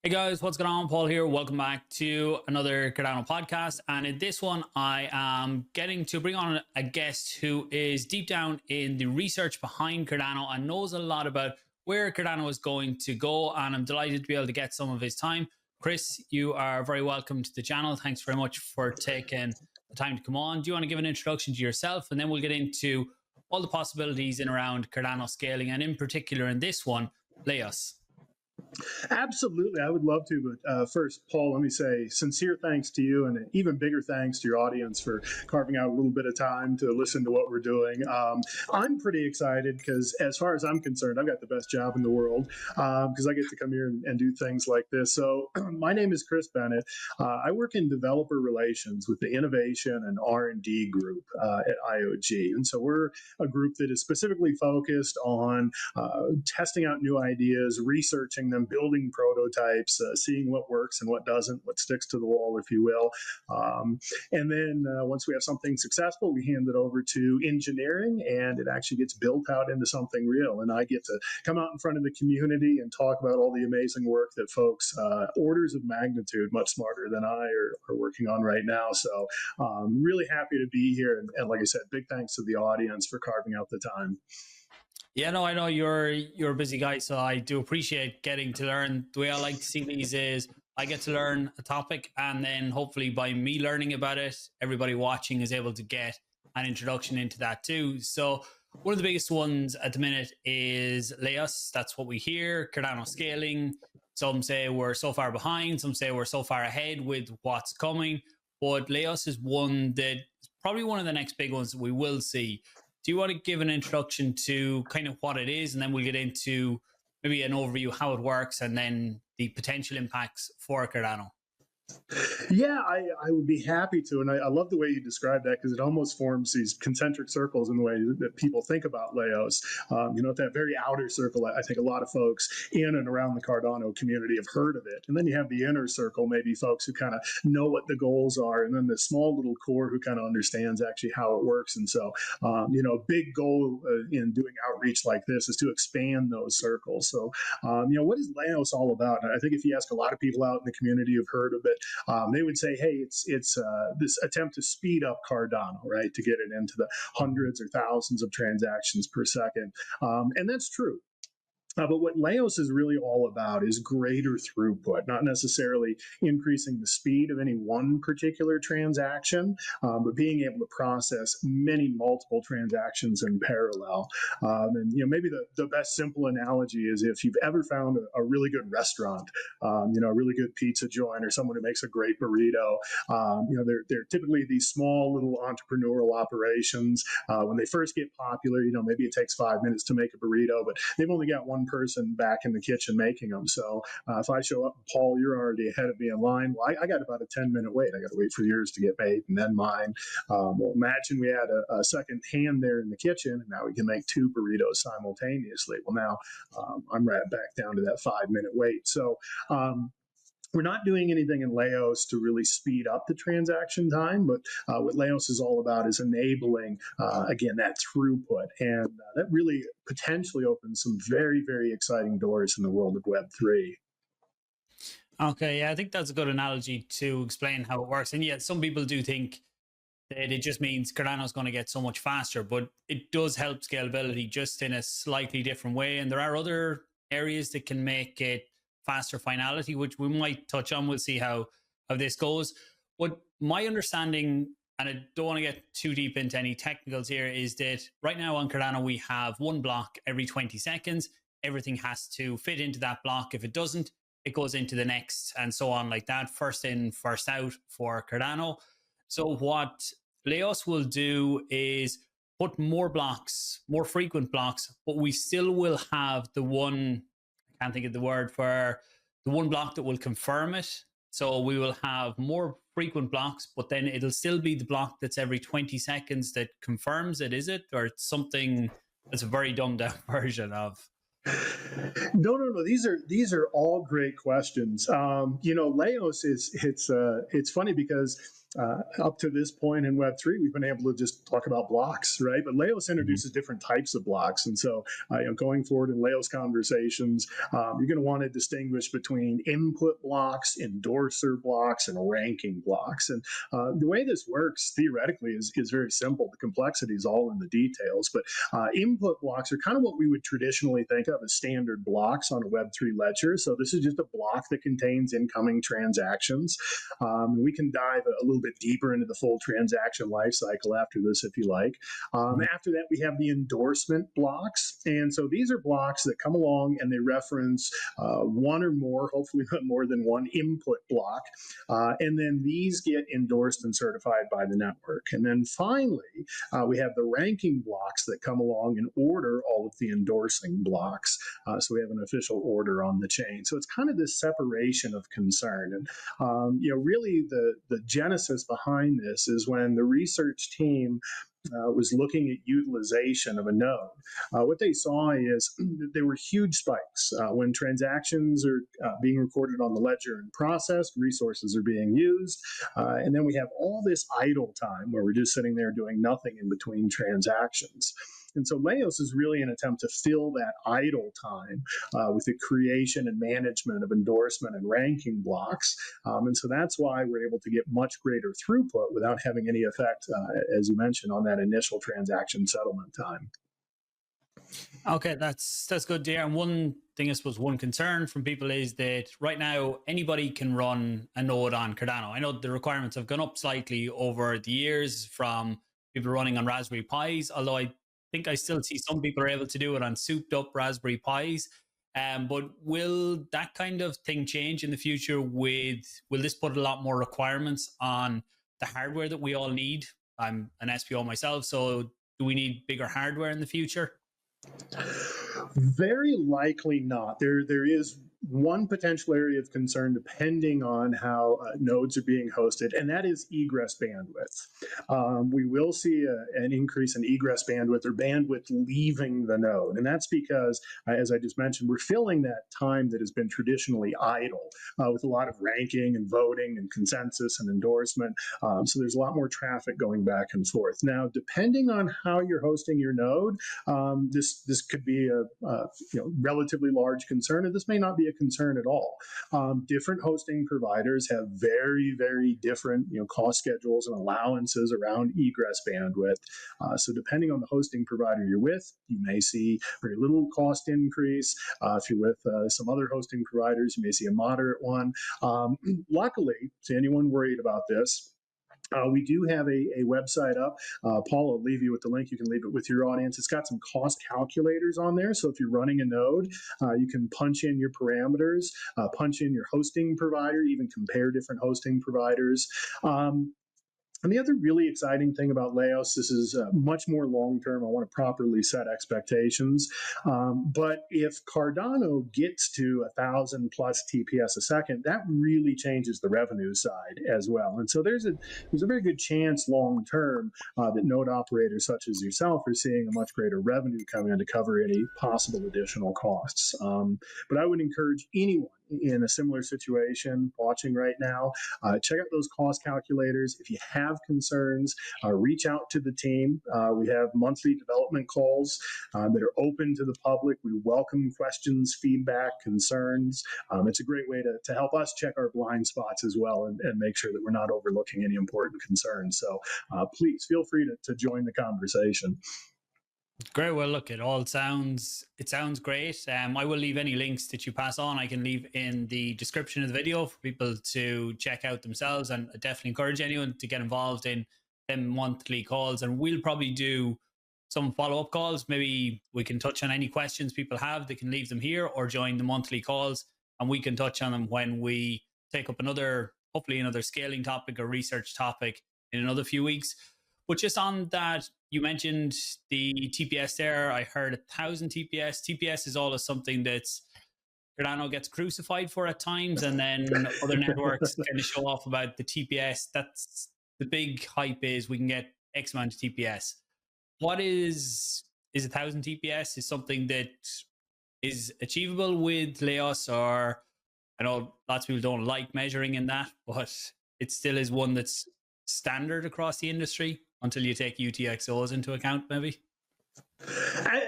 Hey guys, what's going on? Paul here. Welcome back to another Cardano podcast. And in this one, I am getting to bring on a guest who is deep down in the research behind Cardano and knows a lot about where Cardano is going to go. And I'm delighted to be able to get some of his time. Chris, you are very welcome to the channel. Thanks very much for taking the time to come on. Do you want to give an introduction to yourself? And then we'll get into all the possibilities in around Cardano scaling, and in particular in this one, LEIOS. Absolutely, I would love to. But first, Paul, let me say sincere thanks to you, and an even bigger thanks to your audience for carving out a little bit of time to listen to what we're doing. I'm pretty excited because, as far as I'm concerned, I've got the best job in the world because I get to come here and do things like this. So, my name is Chris Bennett. I work in developer relations with the innovation and R&D group at IOG, and so we're a group that is specifically focused on testing out new ideas, researching them, building prototypes, seeing what works and what doesn't, what sticks to the wall, if you will. And then once we have something successful, we hand it over to engineering, and it actually gets built out into something real. And I get to come out in front of the community and talk about all the amazing work that folks, orders of magnitude much smarter than I are working on right now. So really happy to be here. And like I said, big thanks to the audience for carving out the time. Yeah, no, I know you're a busy guy, so I do appreciate getting to learn. The way I like to see these is I get to learn a topic, and then hopefully by me learning about it, everybody watching is able to get an introduction into that too. So one of the biggest ones at the minute is LEIOS. That's what we hear, Cardano scaling. Some say we're so far behind, some say we're so far ahead with what's coming. But LEIOS is one that is probably one of the next big ones that we will see. Do you want to give an introduction to kind of what it is, and then we'll get into maybe an overview how it works and then the potential impacts for Cardano? Yeah, I would be happy to. And I love the way you describe that because it almost forms these concentric circles in the way that people think about LEIOS. At that very outer circle, I think a lot of folks in and around the Cardano community have heard of it. And then you have the inner circle, maybe folks who kind of know what the goals are. And then the small little core who kind of understands actually how it works. And so, a big goal in doing outreach like this is to expand those circles. So, what is LEIOS all about? And I think if you ask a lot of people out in the community who've heard of it, they would say, hey, it's this attempt to speed up Cardano, right, to get it into the hundreds or thousands of transactions per second. And that's true. But what LEIOS is really all about is greater throughput, not necessarily increasing the speed of any one particular transaction, but being able to process many multiple transactions in parallel. And maybe the best simple analogy is if you've ever found a really good restaurant, a really good pizza joint, or someone who makes a great burrito. They're typically these small little entrepreneurial operations. When they first get popular, maybe it takes 5 minutes to make a burrito, but they've only got one person back in the kitchen making them. So if I show up, Paul, you're already ahead of me in line. Well, I got about a 10-minute wait. I got to wait for yours to get made and then mine. Well, imagine we had a second hand there in the kitchen, and now we can make 2 burritos simultaneously. Well, now I'm right back down to that 5-minute wait. So we're not doing anything in LEIOS to really speed up the transaction time, but what LEIOS is all about is enabling, again, that throughput. And that really potentially opens some very, very exciting doors in the world of Web3. Okay, yeah, I think that's a good analogy to explain how it works. And yet some people do think that it just means Cardano is going to get so much faster, but it does help scalability just in a slightly different way. And there are other areas that can make it faster finality, which we might touch on. We'll see how this goes. What my understanding, and I don't want to get too deep into any technicals here, is that right now on Cardano, we have one block every 20 seconds. Everything has to fit into that block. If it doesn't, it goes into the next, and so on like that. First in, first out for Cardano. So what LEIOS will do is put more blocks, more frequent blocks, but we still will have the one, I can't think of the word, for the one block that will confirm it. So we will have more frequent blocks, but then it'll still be the block that's every 20 seconds that confirms it, is it? Or it's something that's a very dumbed down version of. No. These are all great questions. LEIOS it's funny because Up to this point in Web3, we've been able to just talk about blocks, right? But Leos introduces different types of blocks. And so going forward in Leos conversations, you're going to want to distinguish between input blocks, endorser blocks, and ranking blocks. And the way this works theoretically is very simple. The complexity is all in the details. But input blocks are kind of what we would traditionally think of as standard blocks on a Web3 ledger. So this is just a block that contains incoming transactions. We can dive a little bit deeper into the full transaction lifecycle after this if you like. After that, we have the endorsement blocks. And so these are blocks that come along and they reference one or more, hopefully not more than one input block. And then these get endorsed and certified by the network. And then finally, we have the ranking blocks that come along and order all of the endorsing blocks. So we have an official order on the chain. So it's kind of this separation of concern. And really the genesis behind this is when the research team was looking at utilization of a node. What they saw is that there were huge spikes. When transactions are being recorded on the ledger and processed, resources are being used. And then we have all this idle time where we're just sitting there doing nothing in between transactions. And so Leos is really an attempt to fill that idle time with the creation and management of endorsement and ranking blocks. And so that's why we're able to get much greater throughput without having any effect, as you mentioned, on that initial transaction settlement time. Okay, that's good there. And one thing, I suppose, one concern from people is that right now anybody can run a node on Cardano. I know the requirements have gone up slightly over the years from people running on Raspberry Pis, although I think I still see some people are able to do it on souped up Raspberry Pis. But will that kind of thing change in the future? Will this put a lot more requirements on the hardware that we all need? I'm an SPO myself, so do we need bigger hardware in the future? Very likely not. There is one potential area of concern depending on how nodes are being hosted, and that is egress bandwidth. We will see an increase in egress bandwidth or bandwidth leaving the node, and that's because, as I just mentioned, we're filling that time that has been traditionally idle with a lot of ranking and voting and consensus and endorsement. So there's a lot more traffic going back and forth. Now, depending on how you're hosting your node, this could be a relatively large concern, and this may not be a concern at all. Different hosting providers have very, very different cost schedules and allowances around egress bandwidth. So depending on the hosting provider you're with, you may see very little cost increase. If you're with some other hosting providers, you may see a moderate one. Luckily, to anyone worried about this, we do have a website up. Paul, I'll leave you with the link. You can leave it with your audience. It's got some cost calculators on there. So if you're running a node, you can punch in your parameters, punch in your hosting provider, even compare different hosting providers. And the other really exciting thing about Leos, this is much more long-term. I want to properly set expectations. But if Cardano gets to 1,000 plus TPS a second, that really changes the revenue side as well. And so there's a very good chance long-term that node operators such as yourself are seeing a much greater revenue coming in to cover any possible additional costs. But I would encourage anyone in a similar situation watching right now, check out those cost calculators. If you have concerns, reach out to the team. We have monthly development calls that are open to the public. We welcome questions, feedback, concerns. It's a great way to help us check our blind spots as well and make sure that we're not overlooking any important concerns. So please feel free to join the conversation. Great. Well, look, it sounds great. I will leave any links that you pass on. I can leave in the description of the video for people to check out themselves, and I definitely encourage anyone to get involved in them monthly calls. And we'll probably do some follow-up calls. Maybe we can touch on any questions people have. They can leave them here or join the monthly calls, and we can touch on them when we take up hopefully another scaling topic or research topic in another few weeks. But just on that, you mentioned the TPS there. I heard 1,000 TPS. TPS is always something that's Cardano gets crucified for at times, and then other networks kind of show off about the TPS. That's the big hype, is we can get X amount of TPS. What is 1,000 TPS? Is something that is achievable with Leos, or I know lots of people don't like measuring in that, but it still is one that's standard across the industry until you take UTXOs into account, maybe?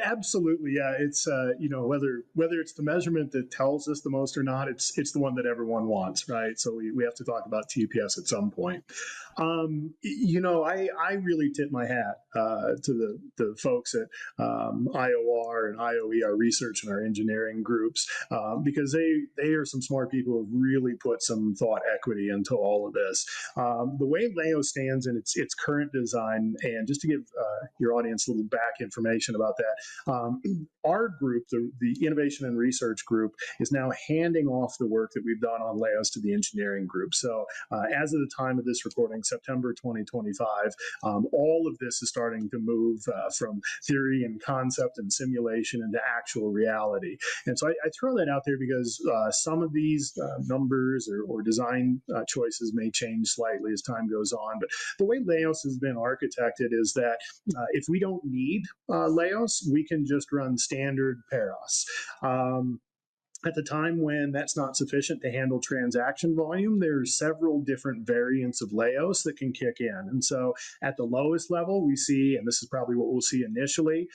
Absolutely, yeah. It's whether it's the measurement that tells us the most or not, it's the one that everyone wants, right? So we have to talk about TPS at some point. I really tip my hat to the folks at IOR and IOE, our research and our engineering groups, because they are some smart people who really put some thought equity into all of this. The way LEIOS stands in its current design, and just to give your audience a little back information about that, our group, the innovation and research group, is now handing off the work that we've done on LEIOS to the engineering group. So as of the time of this recording, September 2025, all of this is starting to move from theory and concept and simulation into actual reality. And so I throw that out there because some of these numbers or design choices may change slightly as time goes on. But the way LEIOS has been architected is that if we don't need LEIOS, we can just run standard Peros. At the time when that's not sufficient to handle transaction volume, there's several different variants of LEIOS that can kick in. And so at the lowest level, we see, and this is probably what we'll see initially,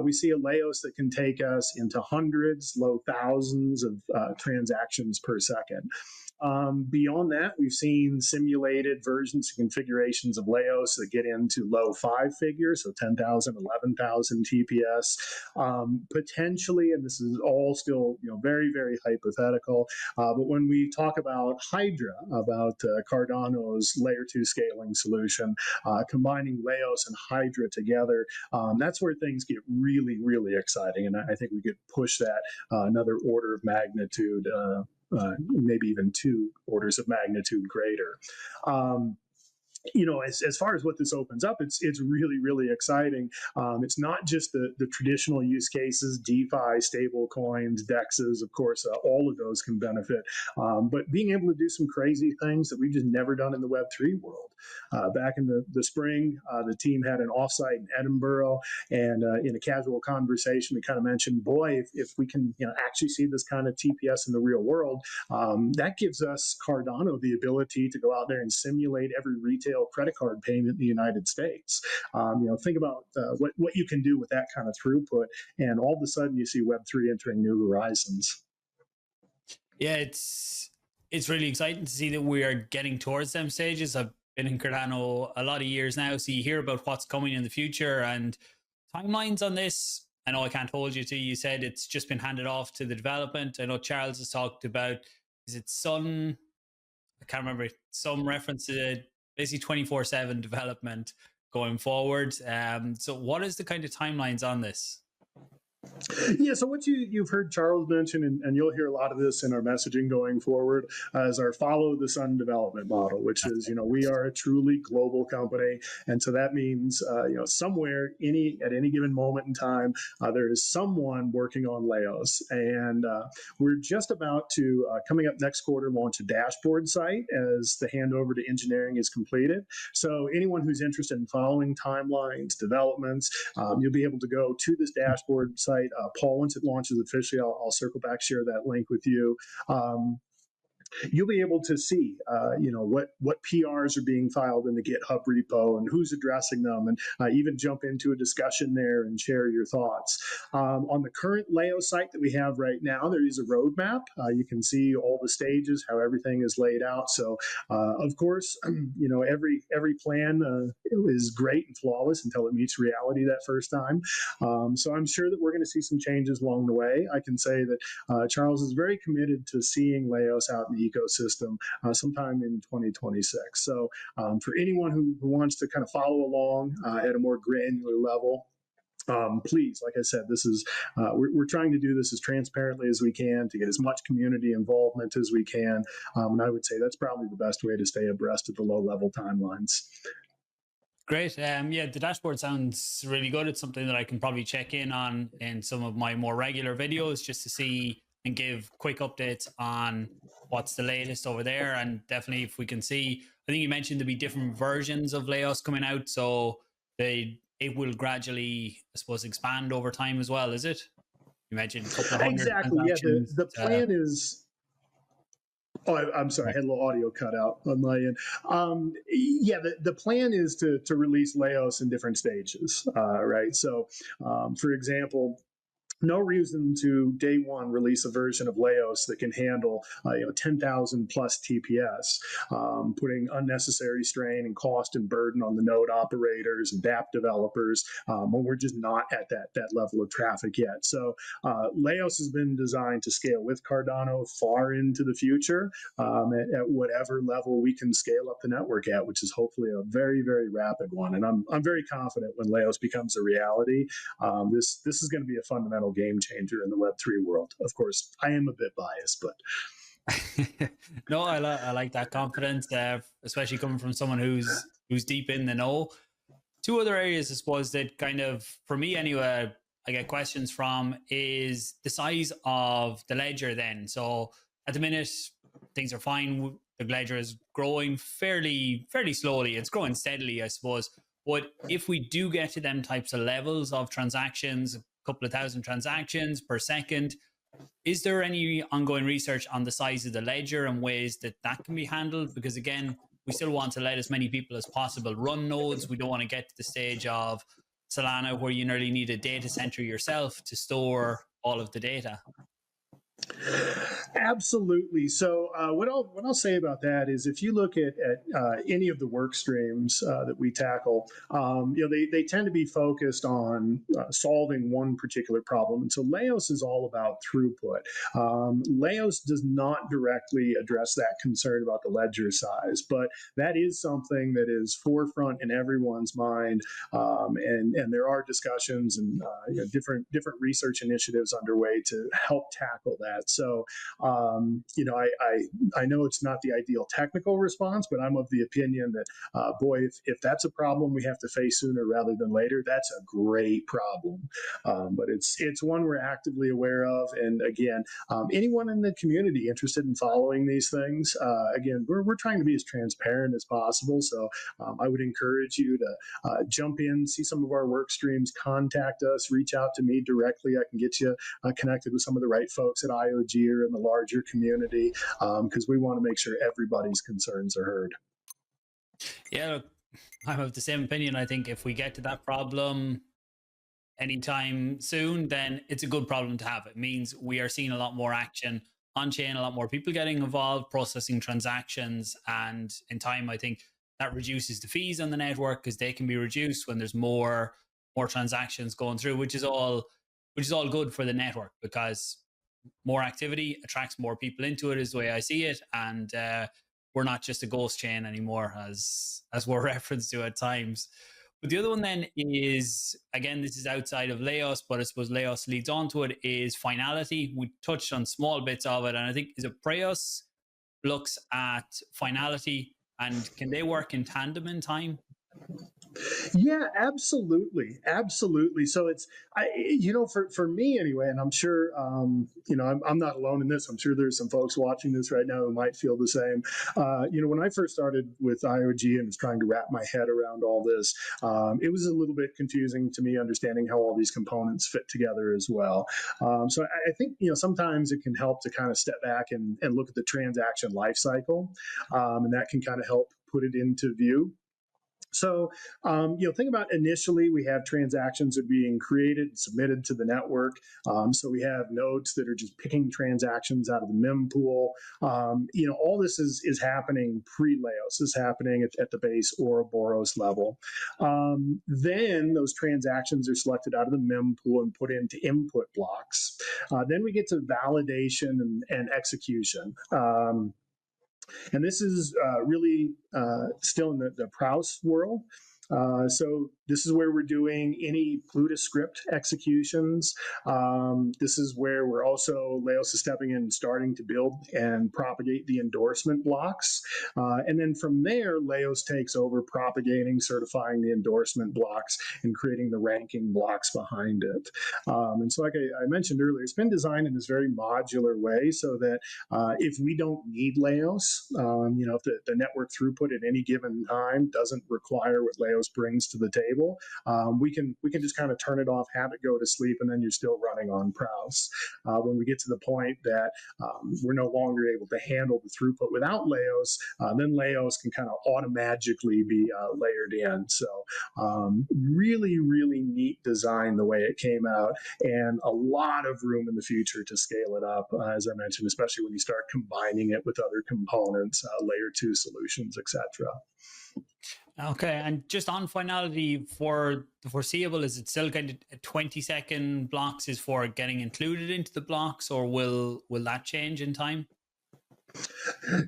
we see a LEIOS that can take us into hundreds, low thousands of transactions per second. Beyond that, we've seen simulated versions and configurations of LEIOS that get into low five figures, so 10,000, 11,000 TPS. Potentially, and this is all still very, very hypothetical, but when we talk about Hydra, about Cardano's layer 2 scaling solution, combining LEIOS and Hydra together, that's where things get really, really exciting. And I think we could push that another order of magnitude, maybe even 2 orders of magnitude greater. As far as what this opens up, it's really, really exciting. It's not just the traditional use cases, DeFi, stable coins, DEXs, of course, all of those can benefit. But being able to do some crazy things that we've just never done in the Web3 world. Back in the spring, the team had an offsite in Edinburgh, and in a casual conversation, we kind of mentioned, boy, if we can actually see this kind of TPS in the real world, that gives us Cardano the ability to go out there and simulate every retail credit card payment in the United States. Think about what you can do with that kind of throughput, and all of a sudden you see Web3 entering new horizons. Yeah, it's really exciting to see that we are getting towards them stages. I've been in Cardano a lot of years now, so you hear about what's coming in the future and timelines on this. I know I can't hold you to. You said it's just been handed off to the development. I know Charles has talked about, is it Sun? I can't remember, some reference to basically 24/7 development going forward. So what is the kind of timelines on this? Yeah, so what you've heard Charles mention, and you'll hear a lot of this in our messaging going forward, is our follow the sun development model, which is, we are a truly global company. And so that means, somewhere, at any given moment in time, there is someone working on LEIOS. And we're just about to, coming up next quarter, launch a dashboard site as the handover to engineering is completed. So anyone who's interested in following timelines, developments, you'll be able to go to this dashboard site. Paul, once it launches officially, I'll circle back, share that link with you. You'll be able to see, what PRs are being filed in the GitHub repo and who's addressing them, and even jump into a discussion there and share your thoughts. On the current LEIOS site that we have right now, there is a roadmap. You can see all the stages, how everything is laid out. So, of course, every plan is great and flawless until it meets reality that first time. So I'm sure that we're going to see some changes along the way. I can say that Charles is very committed to seeing LEIOS out in the ecosystem sometime in 2026. So for anyone who wants to kind of follow along at a more granular level, please, like I said, this is we're trying to do this as transparently as we can to get as much community involvement as we can. And I would say that's probably the best way to stay abreast of the low-level timelines. Great. Yeah, the dashboard sounds really good. It's something that I can probably check in on in some of my more regular videos just to see and give quick updates on what's the latest over there. And definitely if we can see, I think you mentioned there'll be different versions of LEIOS coming out. So it will gradually, I suppose, expand over time as well, is it? You mentioned a couple of hundred exactly. Yeah, the plan is Oh, I'm sorry. I had a little audio cut out on my end. Yeah, the plan is to release Leos in different stages, right? So, for example, no reason to day one release a version of Leos that can handle 10,000 plus TPS, putting unnecessary strain and cost and burden on the node operators and dApp developers when we're just not at that level of traffic yet. So Leos has been designed to scale with Cardano far into the future at whatever level we can scale up the network at, which is hopefully a very, very rapid one. And I'm very confident when Leos becomes a reality, this is going to be a fundamental game changer in the Web3 world. Of course, I am a bit biased, but no, I like that confidence, especially coming from someone who's deep in the know. Two other areas, I suppose, that kind of, for me anyway, I get questions from is the size of the ledger then. So at the minute, things are fine. The ledger is growing fairly slowly. It's growing steadily, I suppose. But if we do get to them types of levels of transactions, a couple of thousand transactions per second, is there any ongoing research on the size of the ledger and ways that can be handled? Because again, we still want to let as many people as possible run nodes. We don't want to get to the stage of Solana where you nearly need a data center yourself to store all of the data. Absolutely. So what I'll say about that is, if you look at any of the work streams that we tackle, they tend to be focused on solving one particular problem. And so Leos is all about throughput. Leos does not directly address that concern about the ledger size, but that is something that is forefront in everyone's mind. And there are discussions and different research initiatives underway to help tackle that. So, I know it's not the ideal technical response, but I'm of the opinion that, boy, if that's a problem we have to face sooner rather than later, that's a great problem. But it's one we're actively aware of. And again, anyone in the community interested in following these things, again, we're trying to be as transparent as possible. So I would encourage you to jump in, see some of our work streams, contact us, reach out to me directly. I can get you connected with some of the right folks at IOG or in the larger community, because we want to make sure everybody's concerns are heard. Yeah, look, I'm of the same opinion. I think if we get to that problem anytime soon, then it's a good problem to have. It means we are seeing a lot more action on chain, a lot more people getting involved, processing transactions, and in time, I think that reduces the fees on the network because they can be reduced when there's more transactions going through, which is all good for the network, because more activity attracts more people into it, is the way I see it. And we're not just a ghost chain anymore, as we're referenced to at times. But the other one then is, again, this is outside of Leos, but I suppose Leos leads on to it, is Finality. We touched on small bits of it, and I think, is it Preos looks at Finality, and can they work in tandem in time? Yeah, absolutely. So it's, for me anyway, and I'm sure, I'm not alone in this. I'm sure there's some folks watching this right now who might feel the same. When I first started with IOG and was trying to wrap my head around all this, it was a little bit confusing to me understanding how all these components fit together as well. So I think, sometimes it can help to kind of step back and look at the transaction life cycle, and that can kind of help put it into view. So, think about initially we have transactions that are being created and submitted to the network. So we have nodes that are just picking transactions out of the mempool. All this is happening pre-Leos, is happening at the base Ouroboros level. Then those transactions are selected out of the mempool and put into input blocks. Then we get to validation and execution. And this is really still in the Prouse world. So this is where we're doing any Plutus script executions. This is where we're also, Leos is stepping in and starting to build and propagate the endorsement blocks. And then from there, Leos takes over propagating, certifying the endorsement blocks, and creating the ranking blocks behind it. And so like I mentioned earlier, it's been designed in this very modular way so that if we don't need Leos, if the network throughput at any given time doesn't require what Leos brings to the table, stable, we can just kind of turn it off, have it go to sleep, and then you're still running on Prouse. When we get to the point that we're no longer able to handle the throughput without Leos, then Leos can kind of automatically be layered in. So really, really neat design the way it came out, and a lot of room in the future to scale it up, as I mentioned, especially when you start combining it with other components, layer 2 solutions, etc. Okay, and just on Finality for the foreseeable, is it still kind of 20-second blocks is for getting included into the blocks, or will that change in time?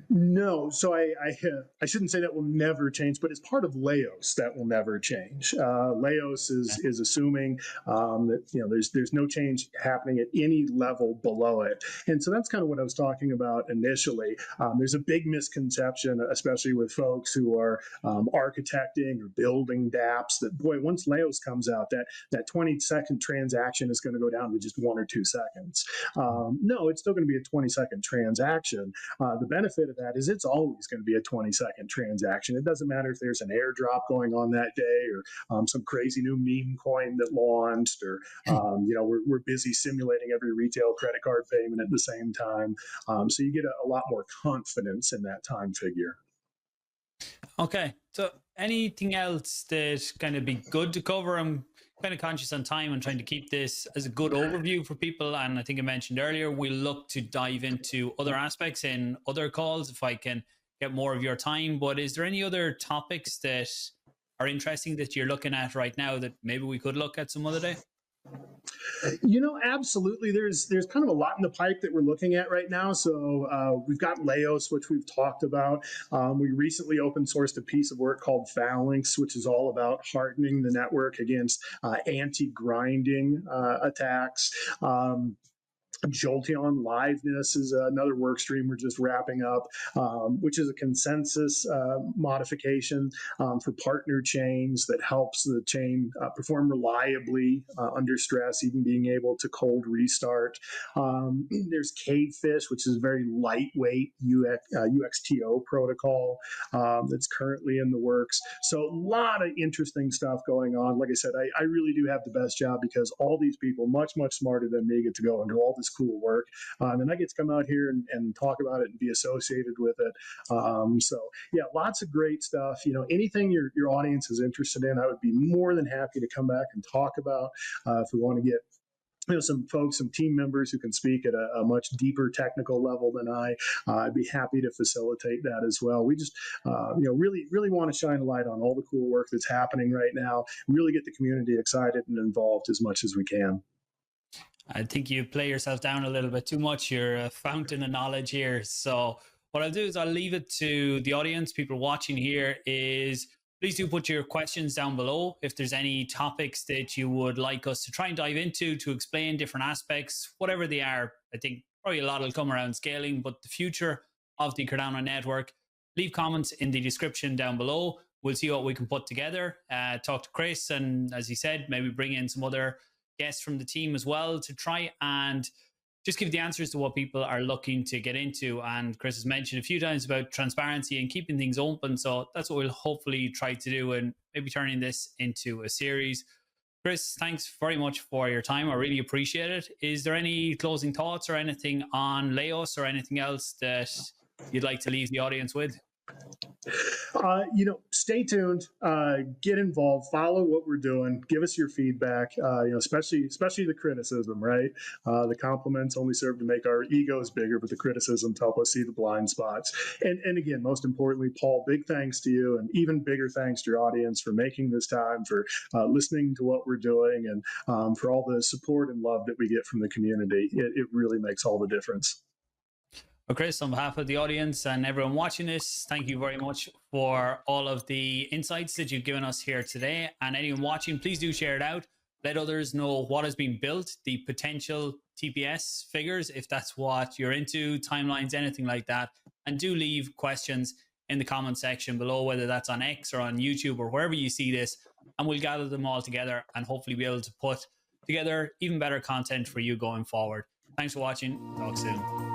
No, so I shouldn't say that will never change, but it's part of Leos that will never change. Leos is assuming that there's no change happening at any level below it, and so that's kind of what I was talking about initially. There's a big misconception, especially with folks who are architecting or building dApps, that boy, once Leos comes out, that 20-second transaction is going to go down to just 1 or 2 seconds. No, it's still going to be a 20-second transaction. The benefit of that is it's always going to be a 20-second transaction. It doesn't matter if there's an airdrop going on that day, or some crazy new meme coin that launched, or we're busy simulating every retail credit card payment at the same time. So you get a lot more confidence in that time figure. Okay, so anything else that kind of be good to cover? I'm kind of conscious on time and trying to keep this as a good overview for people. And I think I mentioned earlier, we'll look to dive into other aspects in other calls if I can get more of your time. But is there any other topics that are interesting that you're looking at right now that maybe we could look at some other day? Absolutely. There's kind of a lot in the pipe that we're looking at right now. So we've got Leos, which we've talked about. We recently open sourced a piece of work called Phalanx, which is all about hardening the network against anti-grinding attacks. Jolteon liveness is another work stream we're just wrapping up, which is a consensus modification for partner chains that helps the chain perform reliably under stress, even being able to cold restart. There's Cavefish, which is a very lightweight UXTO protocol that's currently in the works. So a lot of interesting stuff going on. Like I said, I really do have the best job because all these people, much, much smarter than me, get to go and do all this cool work, and I get to come out here and talk about it and be associated with it. So yeah, lots of great stuff. Anything your audience is interested in, I would be more than happy to come back and talk about. If we want to get some folks, some team members who can speak at a much deeper technical level than I'd be happy to facilitate that as well. We just, really want to shine a light on all the cool work that's happening right now, really get the community excited and involved as much as we can. I think you play yourself down a little bit too much. You're a fountain of knowledge here. So what I'll do is I'll leave it to the audience, people watching here, is please do put your questions down below. If there's any topics that you would like us to try and dive into to explain different aspects, whatever they are. I think probably a lot will come around scaling, but the future of the Cardano network, leave comments in the description down below. We'll see what we can put together, talk to Chris, and as he said, maybe bring in some other guests from the team as well to try and just give the answers to what people are looking to get into. And Chris has mentioned a few times about transparency and keeping things open. So that's what we'll hopefully try to do, and maybe turning this into a series. Chris, thanks very much for your time. I really appreciate it. Is there any closing thoughts or anything on Leos or anything else that you'd like to leave the audience with? Stay tuned, get involved, follow what we're doing, give us your feedback, especially the criticism, right? The compliments only serve to make our egos bigger, but the criticisms help us see the blind spots. And again, most importantly, Paul, big thanks to you, and even bigger thanks to your audience for making this time, for listening to what we're doing, and for all the support and love that we get from the community. It really makes all the difference. Well, Chris, on behalf of the audience and everyone watching this, thank you very much for all of the insights that you've given us here today. And anyone watching, please do share it out. Let others know what has been built, the potential TPS figures, if that's what you're into, timelines, anything like that. And do leave questions in the comment section below, whether that's on X or on YouTube or wherever you see this. And we'll gather them all together and hopefully be able to put together even better content for you going forward. Thanks for watching. Talk soon.